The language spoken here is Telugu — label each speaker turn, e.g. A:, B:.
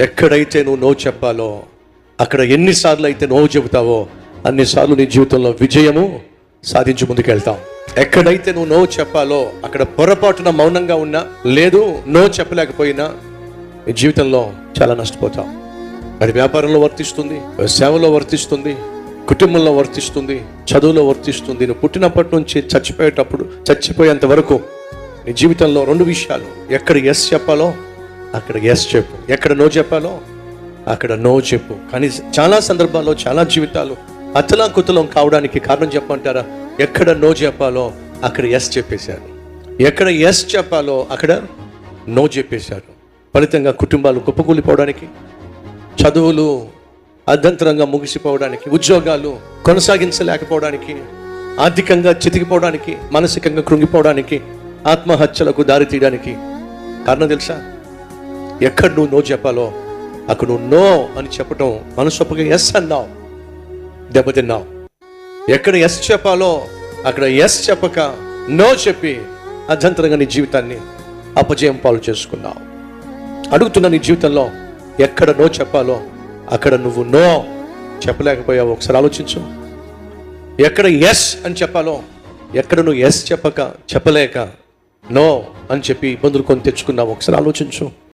A: ఎక్కడైతే నువ్వు నో చెప్పాలో అక్కడ ఎన్నిసార్లు అయితే నో చెబుతావో అన్నిసార్లు నీ జీవితంలో విజయము సాధించి ముందుకెళ్తాం. ఎక్కడైతే నువ్వు నో చెప్పాలో అక్కడ పొరపాటున మౌనంగా ఉన్నా, లేదు నో చెప్పలేకపోయినా నీ జీవితంలో చాలా నష్టపోతాం. అది వ్యాపారంలో వర్తిస్తుంది, సేవలో వర్తిస్తుంది, కుటుంబంలో వర్తిస్తుంది, చదువులో వర్తిస్తుంది. నువ్వు పుట్టినప్పటి నుంచి చచ్చిపోయేంత వరకు నీ జీవితంలో 2 విషయాలు: ఎక్కడ ఎస్ చెప్పాలో అక్కడ ఎస్ చెప్పు, ఎక్కడ నో చెప్పాలో అక్కడ నో చెప్పు. కానీ చాలా సందర్భాల్లో చాలా జీవితాలు అతలాకుతలం కావడానికి కారణం చెప్పమంటారా? ఎక్కడ నో చెప్పాలో అక్కడ ఎస్ చెప్పేశారు, ఎక్కడ ఎస్ చెప్పాలో అక్కడ నో చెప్పేశారు. ఫలితంగా కుటుంబాలు కుప్పకూలిపోవడానికి, చదువులు అర్ధంతరంగా ముగిసిపోవడానికి, ఉద్యోగాలు కొనసాగించలేకపోవడానికి, ఆర్థికంగా చితికిపోవడానికి, మానసికంగా కృంగిపోవడానికి, ఆత్మహత్యలకు దారి తీయడానికి కారణం తెలుసా? ఎక్కడ నువ్వు నో చెప్పాలో అక్కడ నువ్వు నో అని చెప్పటం మనసొప్పగా ఎస్ అన్నావు, దెబ్బతిన్నావు. ఎక్కడ ఎస్ చెప్పాలో అక్కడ ఎస్ చెప్పక నో చెప్పి అర్ధంతరంగా నీ జీవితాన్ని అపజయం పాలు చేసుకున్నావు. అడుగుతున్న నీ జీవితంలో ఎక్కడ నో చెప్పాలో అక్కడ నువ్వు నో చెప్పలేకపోయావు. ఒకసారి ఆలోచించు. ఎక్కడ ఎస్ అని చెప్పాలో ఎక్కడ నువ్వు ఎస్ చెప్పలేక నో అని చెప్పి ఇబ్బందులు కొని తెచ్చుకున్నావు. ఒకసారి ఆలోచించు.